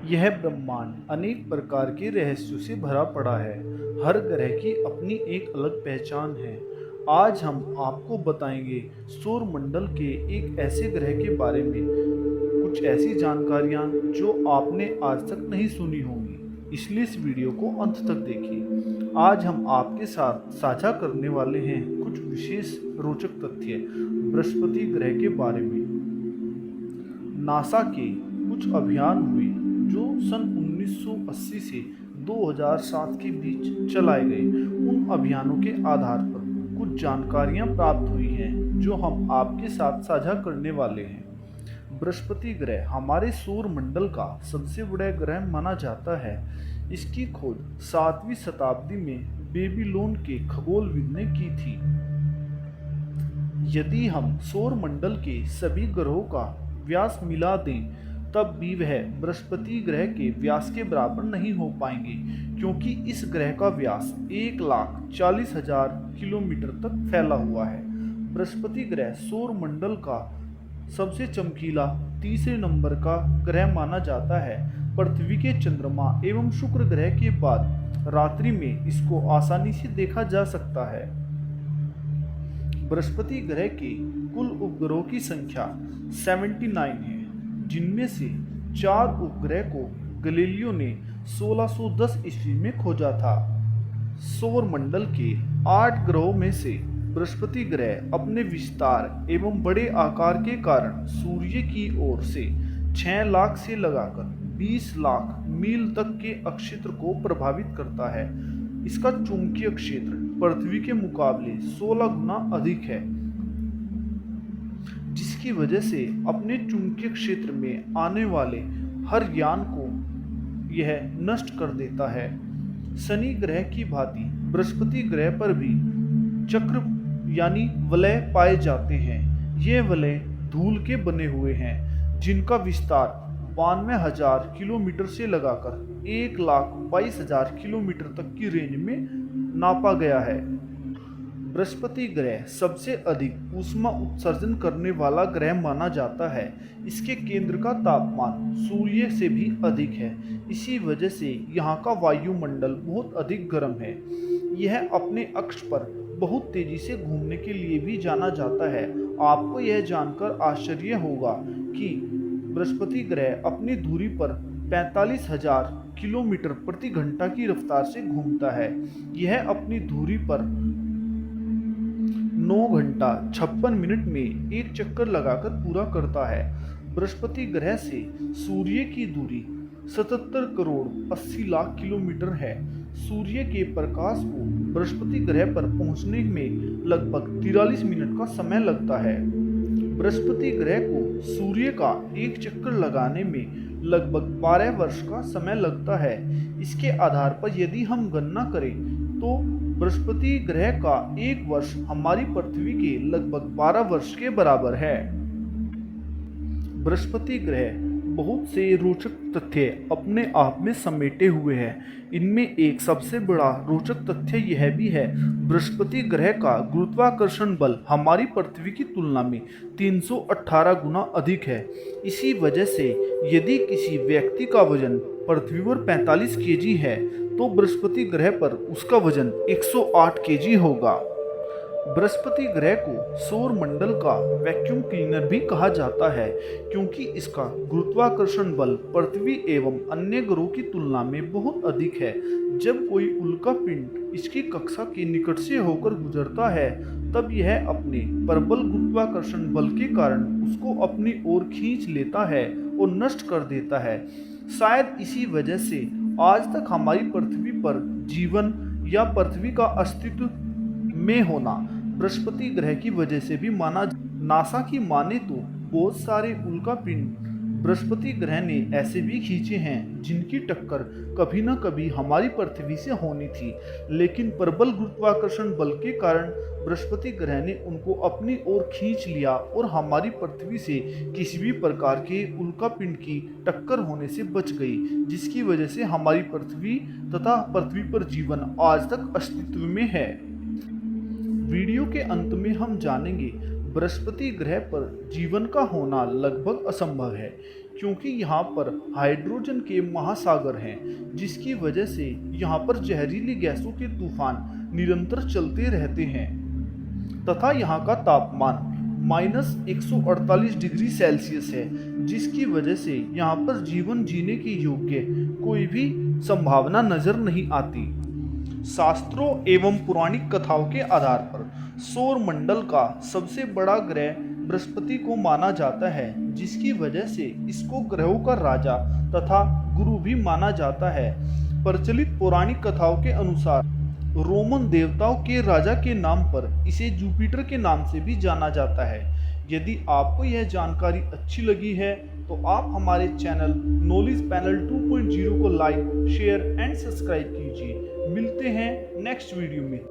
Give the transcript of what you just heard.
यह ब्रह्मांड अनेक प्रकार के रहस्यों से भरा पड़ा है। हर ग्रह की अपनी एक अलग पहचान है। आज हम आपको बताएंगे सौर मंडल के एक ऐसे ग्रह के बारे में, कुछ ऐसी जानकारियां जो आपने आज तक नहीं सुनी होंगी। इसलिए इस वीडियो को अंत तक देखिए। आज हम आपके साथ साझा करने वाले हैं कुछ विशेष रोचक तथ्य बृहस्पति ग्रह के बारे में। नासा के कुछ अभियान हुए जो सन 1980 से 2007 के बीच चलाए गए। उन अभियानों के आधार पर कुछ जानकारियां प्राप्त हुई हैं जो हम आपके साथ साझा करने वाले हैं। बृहस्पति ग्रह हमारे सौर मंडल का सबसे बड़ा ग्रह माना जाता है। इसकी खोज 7वीं शताब्दी में बेबीलोन के खगोलविद ने की थी। यदि हम सौर मंडल के सभी ग्रहों का व्यास मिला दें तब भी वह बृहस्पति ग्रह के व्यास के बराबर नहीं हो पाएंगे, क्योंकि इस ग्रह का व्यास 1,40,000 किलोमीटर तक फैला हुआ है। बृहस्पति ग्रह सौर मंडल का सबसे चमकीला तीसरे नंबर का ग्रह माना जाता है। पृथ्वी के चंद्रमा एवं शुक्र ग्रह के बाद रात्रि में इसको आसानी से देखा जा सकता है। बृहस्पति ग्रह के कुल उपग्रहों की संख्या 79 है, जिनमें से 4 उपग्रह को गैलीलियो ने 1610 ईस्वी में खोजा था। सौर मंडल के 8 ग्रहों में से बृहस्पति ग्रह अपने विस्तार एवं बड़े आकार के कारण सूर्य की ओर से 6 लाख से लगाकर 20 लाख मील तक के अक्षेत्र को प्रभावित करता है। इसका चुंबकीय क्षेत्र पृथ्वी के मुकाबले 16 गुना अधिक है, जिसकी वजह से अपने चुंबकीय क्षेत्र में आने वाले हर यान को यह नष्ट कर देता है। शनि ग्रह की भांति बृहस्पति ग्रह पर भी चक्र यानी वलय पाए जाते हैं। ये वलय धूल के बने हुए हैं, जिनका विस्तार 92,000 किलोमीटर से लगाकर 1,22,000 किलोमीटर तक की रेंज में नापा गया है। बृहस्पति ग्रह सबसे अधिक ऊष्मा उत्सर्जन करने वाला ग्रह माना जाता है। इसके केंद्र का तापमान सूर्य से भी अधिक है। इसी वजह से यहाँ का वायुमंडल बहुत अधिक गर्म है। यह अपने अक्ष पर बहुत तेजी से घूमने के लिए भी जाना जाता है। आपको यह जानकर आश्चर्य होगा कि बृहस्पति ग्रह अपनी धुरी पर 45,000 किलोमीटर प्रति घंटा की रफ्तार से घूमता है। यह अपनी धुरी पर 9 घंटा 56 मिनट में एक चक्कर लगाकर पूरा करता है। बृहस्पति ग्रह से सूर्य की दूरी 77 करोड़ 80 लाख किलोमीटर है। सूर्य के प्रकाश को बृहस्पति ग्रह पर पहुंचने में लगभग 43 मिनट का समय लगता है। बृहस्पति ग्रह को सूर्य का एक चक्कर लगाने में लगभग 12 वर्ष का समय लगता है। इसके आधार पर यदि हम गणना करें तो बृहस्पति ग्रह का एक वर्ष हमारी पृथ्वी के लगभग 12 वर्ष के बराबर है। बृहस्पति ग्रह बहुत से रोचक तथ्य अपने आप में समेटे हुए हैं। इनमें एक सबसे बड़ा रोचक तथ्य यह भी है, बृहस्पति ग्रह का गुरुत्वाकर्षण बल हमारी पृथ्वी की तुलना में 318 गुना अधिक है। इसी वजह से यदि किसी व्यक्ति का वजन पृथ्वी पर 45 केजी है तो बृहस्पति ग्रह पर उसका वजन 108 केजी होगा। बृहस्पति ग्रह को सौर मंडल का वैक्यूम क्लीनर भी कहा जाता है, क्योंकि इसका गुरुत्वाकर्षण बल पृथ्वी एवं अन्य ग्रहों की तुलना में बहुत अधिक है। जब कोई उल्का पिंड इसकी कक्षा के निकट से होकर गुजरता है तब यह अपने प्रबल गुरुत्वाकर्षण बल के कारण उसको अपनी ओर खींच लेता है और नष्ट कर देता है। शायद इसी वजह से आज तक हमारी पृथ्वी पर जीवन या पृथ्वी का अस्तित्व में होना बृहस्पति ग्रह की वजह से भी माना। नासा की माने तो बहुत सारे उल्का पिंड बृहस्पति ग्रह ने ऐसे भी खींचे हैं जिनकी टक्कर कभी न कभी हमारी पृथ्वी से होनी थी, लेकिन प्रबल गुरुत्वाकर्षण बल के कारण बृहस्पति ग्रह ने उनको अपनी ओर खींच लिया और हमारी पृथ्वी से किसी भी प्रकार के उल्का पिंड की टक्कर होने से बच गई, जिसकी वजह से हमारी पृथ्वी तथा पृथ्वी पर जीवन आज तक अस्तित्व में है। वीडियो के अंत में हम जानेंगे बृहस्पति ग्रह पर जीवन का होना लगभग असंभव है, क्योंकि यहाँ पर हाइड्रोजन के महासागर हैं, जिसकी वजह से यहाँ पर जहरीली गैसों के तूफान निरंतर चलते रहते हैं तथा यहाँ का तापमान -148 डिग्री सेल्सियस है, जिसकी वजह से यहाँ पर जीवन जीने के योग्य कोई भी संभावना नजर नहीं आती। शास्त्रों एवं पौराणिक कथाओं के आधार पर सौर मंडल का सबसे बड़ा ग्रह बृहस्पति को माना जाता है, जिसकी वजह से इसको ग्रहों का राजा तथा गुरु भी माना जाता है। प्रचलित पौराणिक कथाओं के अनुसार रोमन देवताओं के राजा के नाम पर इसे जुपिटर के नाम से भी जाना जाता है। यदि आपको यह जानकारी अच्छी लगी है तो आप हमारे चैनल नॉलेज पैनल 2.0 को लाइक, शेयर एंड सब्सक्राइब कीजिए। मिलते हैं नेक्स्ट वीडियो में।